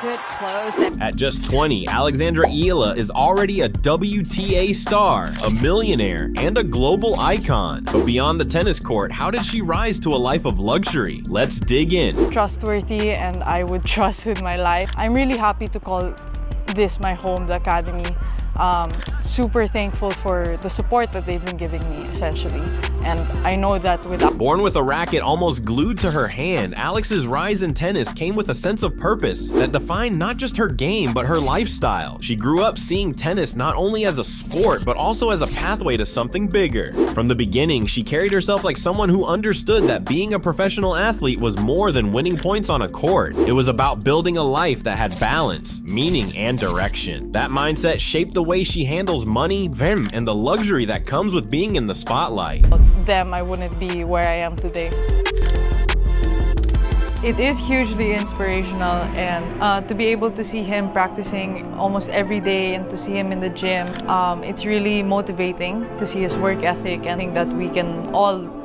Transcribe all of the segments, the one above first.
Good close. At just 20, Alexandra Eala is already a WTA star, a millionaire, and a global icon. But beyond the tennis court, how did she rise to a life of luxury? Let's dig in. Trustworthy, and I would trust with my life. I'm really happy to call this my home, the academy. Super thankful for the support that they've been giving me, essentially. And I know that without... Born with a racket almost glued to her hand, Alex's rise in tennis came with a sense of purpose that defined not just her game, but her lifestyle. She grew up seeing tennis not only as a sport, but also as a pathway to something bigger. From the beginning, she carried herself like someone who understood that being a professional athlete was more than winning points on a court. It was about building a life that had balance, meaning, and direction. That mindset shaped the way she handles money, vim, and the luxury that comes with being in the spotlight. Them, I wouldn't be where I am today. It is hugely inspirational, and to be able to see him practicing almost every day and to see him in the gym, it's really motivating to see his work ethic, and I think that we can all,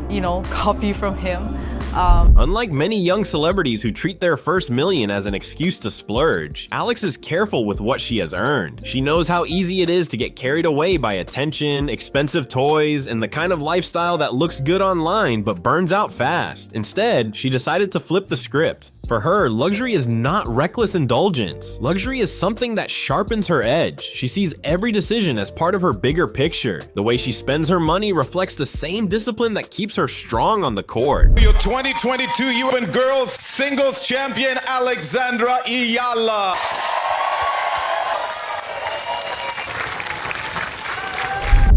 copy from him. Unlike many young celebrities who treat their first million as an excuse to splurge, Alex is careful with what she has earned. She knows how easy it is to get carried away by attention, expensive toys, and the kind of lifestyle that looks good online but burns out fast. Instead, she decided to flip the script. For her, luxury is not reckless indulgence. Luxury is something that sharpens her edge. She sees every decision as part of her bigger picture. The way she spends her money reflects the same discipline that keeps her strong on the court. Your 2022 UN Girls Singles Champion, Alexandra Eala.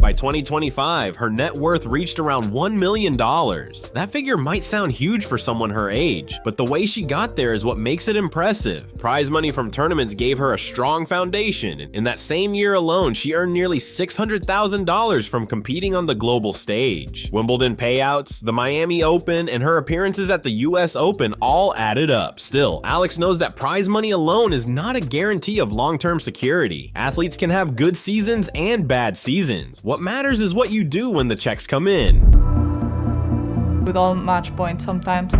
By 2025, her net worth reached around $1 million. That figure might sound huge for someone her age, but the way she got there is what makes it impressive. Prize money from tournaments gave her a strong foundation. In that same year alone, she earned nearly $600,000 from competing on the global stage. Wimbledon payouts, the Miami Open, and her appearances at the US Open all added up. Still, Alex knows that prize money alone is not a guarantee of long-term security. Athletes can have good seasons and bad seasons. What matters is what you do when the checks come in. With all match points, sometimes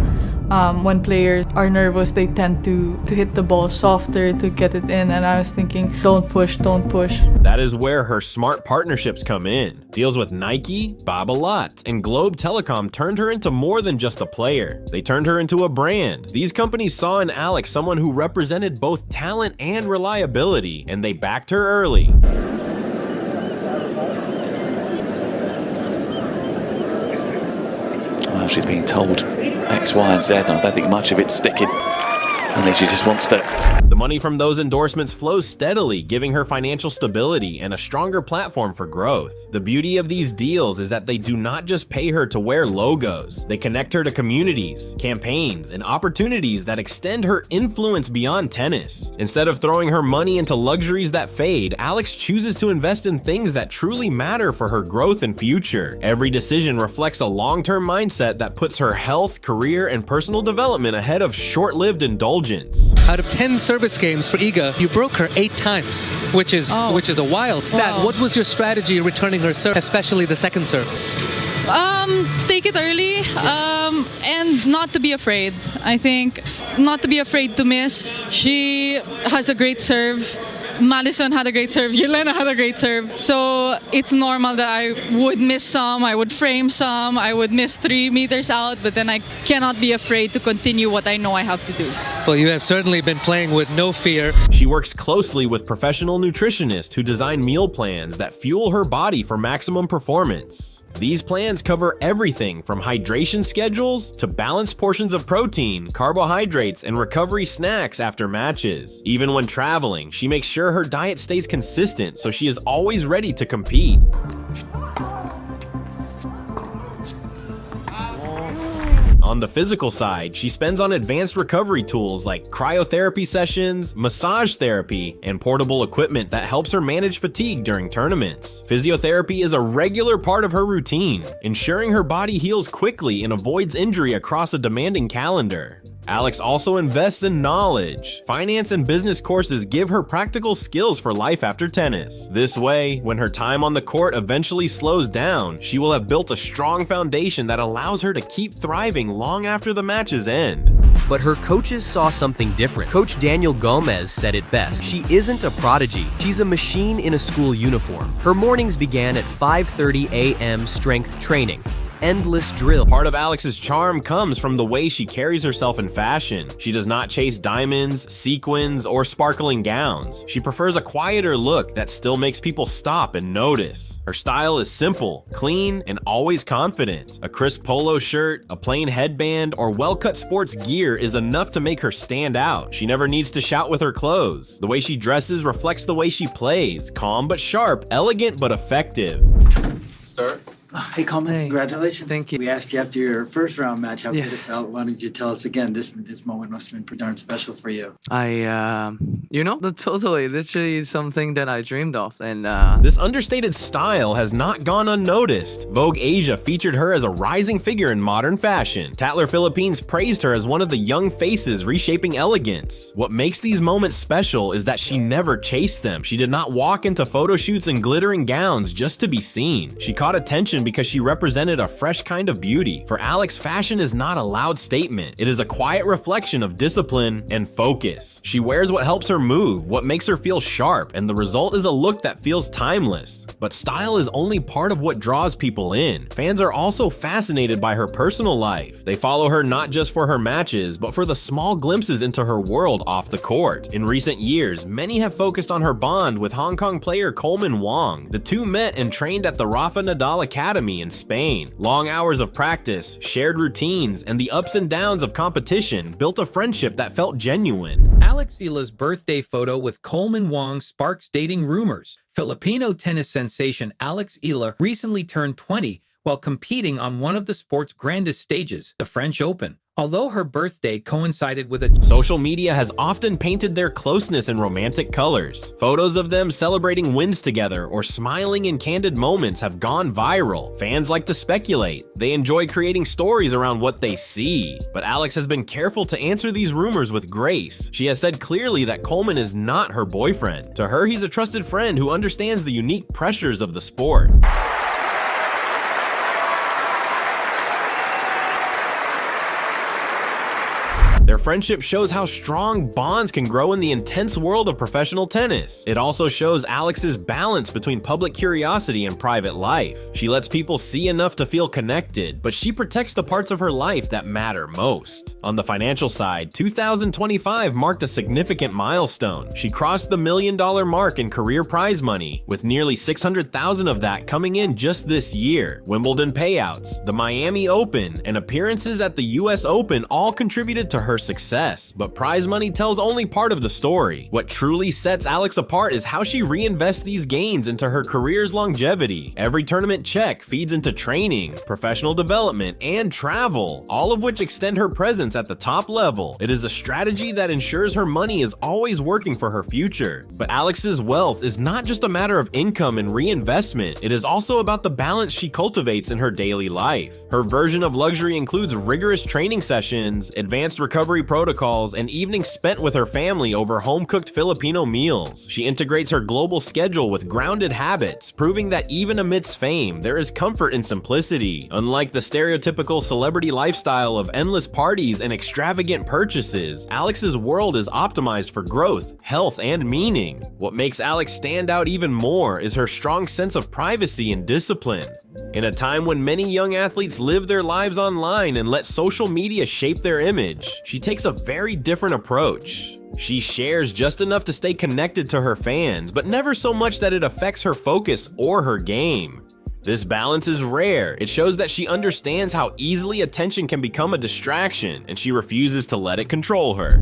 when players are nervous, they tend to hit the ball softer to get it in, and I was thinking, don't push, don't push. That is where her smart partnerships come in. Deals with Nike, Babolat, and Globe Telecom turned her into more than just a player. They turned her into a brand. These companies saw in Alex someone who represented both talent and reliability, and they backed her early. Well, she's being told X, Y, and Z, and I don't think much of it's sticking. I think she just wants to... The money from those endorsements flows steadily, giving her financial stability and a stronger platform for growth. The beauty of these deals is that they do not just pay her to wear logos. They connect her to communities, campaigns, and opportunities that extend her influence beyond tennis. Instead of throwing her money into luxuries that fade, Alex chooses to invest in things that truly matter for her growth and future. Every decision reflects a long-term mindset that puts her health, career, and personal development ahead of short-lived indulgence. Out of 10 service games for Iga, you broke her 8 times, which is a wild stat. Wow. What was your strategy returning her serve, especially the second serve? Take it early and not to be afraid. I think not to be afraid to miss. She has a great serve. Madison had a great serve. Yelena had a great serve. So it's normal that I would miss some, I would frame some, I would miss 3 meters out, but then I cannot be afraid to continue what I know I have to do. Well, you have certainly been playing with no fear. She works closely with professional nutritionists who design meal plans that fuel her body for maximum performance. These plans cover everything from hydration schedules to balanced portions of protein, carbohydrates, and recovery snacks after matches. Even when traveling, she makes sure her diet stays consistent so she is always ready to compete. On the physical side, she spends on advanced recovery tools like cryotherapy sessions, massage therapy, and portable equipment that helps her manage fatigue during tournaments. Physiotherapy is a regular part of her routine, ensuring her body heals quickly and avoids injury across a demanding calendar. Alex also invests in knowledge. Finance and business courses give her practical skills for life after tennis. This way, when her time on the court eventually slows down, she will have built a strong foundation that allows her to keep thriving long after the matches end. But her coaches saw something different. Coach Daniel Gomez said it best. She isn't a prodigy. She's a machine in a school uniform. Her mornings began at 5:30 a.m. strength training. Endless drill. Part of Alex's charm comes from the way she carries herself in fashion. She does not chase diamonds, sequins, or sparkling gowns. She prefers a quieter look that still makes people stop and notice. Her style is simple, clean, and always confident. A crisp polo shirt, a plain headband, or well-cut sports gear is enough to make her stand out. She never needs to shout with her clothes. The way she dresses reflects the way she plays, calm but sharp, elegant but effective. Start. Hey, Coleman, congratulations. Thank you. We asked you after your first round match how good it felt. Why don't you tell us again? This moment must have been pretty darn special for you. Totally, literally something that I dreamed of. And this understated style has not gone unnoticed. Vogue Asia featured her as a rising figure in modern fashion. Tatler Philippines praised her as one of the young faces reshaping elegance. What makes these moments special is that she never chased them. She did not walk into photo shoots in glittering gowns just to be seen. She caught attention because she represented a fresh kind of beauty. For Alex, fashion is not a loud statement. It is a quiet reflection of discipline and focus. She wears what helps her move, what makes her feel sharp, and the result is a look that feels timeless. But style is only part of what draws people in. Fans are also fascinated by her personal life. They follow her not just for her matches, but for the small glimpses into her world off the court. In recent years, many have focused on her bond with Hong Kong player Coleman Wong. The two met and trained at the Rafa Nadal Academy in Spain. Long hours of practice, shared routines, and the ups and downs of competition built a friendship that felt genuine. Alex Eala's birthday photo with Coleman Wong sparks dating rumors. Filipino tennis sensation Alex Eala recently turned 20 while competing on one of the sport's grandest stages, the French Open. Although her birthday coincided with a... Social media has often painted their closeness in romantic colors. Photos of them celebrating wins together or smiling in candid moments have gone viral. Fans like to speculate. They enjoy creating stories around what they see. But Alex has been careful to answer these rumors with grace. She has said clearly that Coleman is not her boyfriend. To her, he's a trusted friend who understands the unique pressures of the sport. Their friendship shows how strong bonds can grow in the intense world of professional tennis. It also shows Alex's balance between public curiosity and private life. She lets people see enough to feel connected, but she protects the parts of her life that matter most. On the financial side, 2025 marked a significant milestone. She crossed the $1 million mark in career prize money, with nearly $600,000 of that coming in just this year. Wimbledon payouts, the Miami Open, and appearances at the US Open all contributed to her success, but prize money tells only part of the story. What truly sets Alex apart is how she reinvests these gains into her career's longevity. Every tournament check feeds into training, professional development, and travel, all of which extend her presence at the top level. It is a strategy that ensures her money is always working for her future. But Alex's wealth is not just a matter of income and reinvestment, it is also about the balance she cultivates in her daily life. Her version of luxury includes rigorous training sessions, advanced recovery protocols, and evenings spent with her family over home-cooked Filipino meals. She integrates her global schedule with grounded habits, proving that even amidst fame, there is comfort in simplicity. Unlike the stereotypical celebrity lifestyle of endless parties and extravagant purchases, Alex's world is optimized for growth, health, and meaning. What makes Alex stand out even more is her strong sense of privacy and discipline. In a time when many young athletes live their lives online and let social media shape their image, she takes a very different approach. She shares just enough to stay connected to her fans, but never so much that it affects her focus or her game. This balance is rare. It shows that she understands how easily attention can become a distraction, and she refuses to let it control her.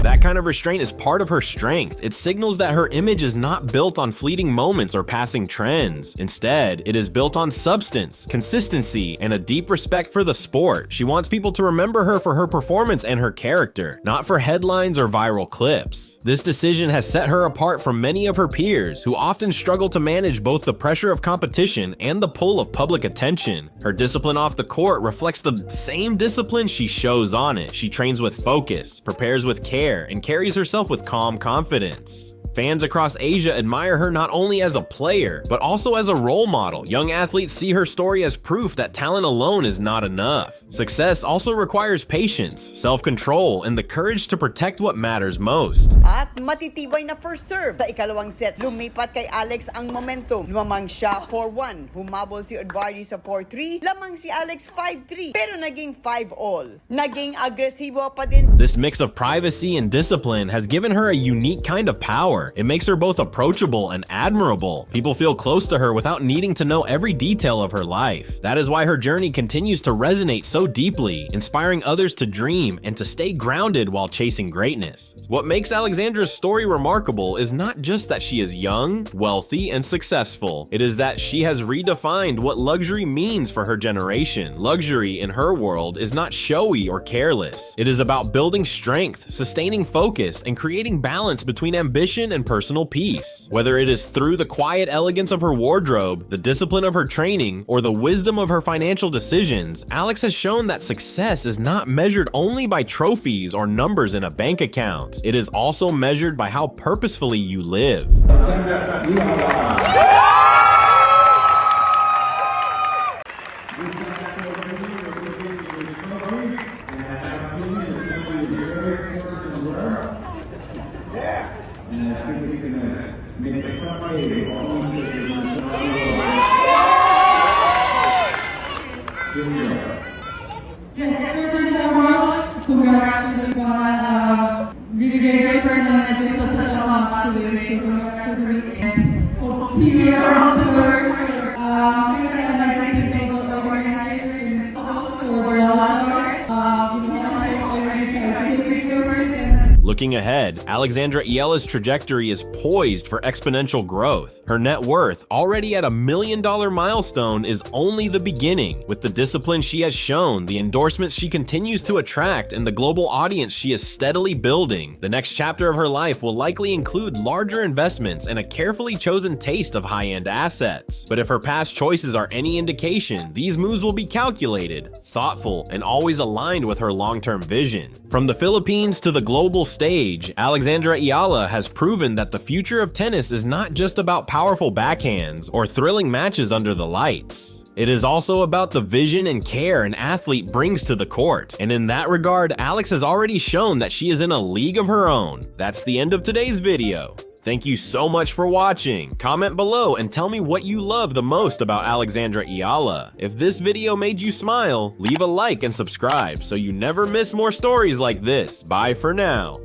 That kind of restraint is part of her strength. It signals that her image is not built on fleeting moments or passing trends. Instead, it is built on substance, consistency, and a deep respect for the sport. She wants people to remember her for her performance and her character, not for headlines or viral clips. This decision has set her apart from many of her peers, who often struggle to manage both the pressure of competition and the pull of public attention. Her discipline off the court reflects the same discipline she shows on it. She trains with focus, prepares with care, and carries herself with calm confidence. Fans across Asia admire her not only as a player, but also as a role model. Young athletes see her story as proof that talent alone is not enough. Success also requires patience, self-control, and the courage to protect what matters most. At matitibay na first serve. Sa ikalawang set, lumipat kay Alex ang momentum. Lumamang siya 4-1. Humabol si Edvardi sa 4-3. Lamang si Alex 5-3. Pero naging 5-all. Naging agresibo pa din. This mix of privacy and discipline has given her a unique kind of power. It makes her both approachable and admirable. People feel close to her without needing to know every detail of her life. That is why her journey continues to resonate so deeply, inspiring others to dream and to stay grounded while chasing greatness. What makes Alexandra's story remarkable is not just that she is young, wealthy, and successful. It is that she has redefined what luxury means for her generation. Luxury in her world is not showy or careless. It is about building strength, sustaining focus, and creating balance between ambition and personal peace. Whether it is through the quiet elegance of her wardrobe, the discipline of her training, or the wisdom of her financial decisions, Alex has shown that success is not measured only by trophies or numbers in a bank account. It is also measured by how purposefully you live. Really great person and it's such a lot to do. She's so and hope to see you around the world. Seriously, I'd like to thank all the organizers and hosts for a lot of work. Looking ahead, Alexandra Eala's trajectory is poised for exponential growth. Her net worth, already at $1 million milestone, is only the beginning. With the discipline she has shown, the endorsements she continues to attract, and the global audience she is steadily building, the next chapter of her life will likely include larger investments and a carefully chosen taste of high-end assets. But if her past choices are any indication, these moves will be calculated, thoughtful, and always aligned with her long-term vision. From the Philippines to the global stage, Alexandra Eala has proven that the future of tennis is not just about powerful backhands or thrilling matches under the lights. It is also about the vision and care an athlete brings to the court. And in that regard, Alex has already shown that she is in a league of her own. That's the end of today's video. Thank you so much for watching. Comment below and tell me what you love the most about Alexandra Eala. If this video made you smile, leave a like and subscribe so you never miss more stories like this. Bye for now.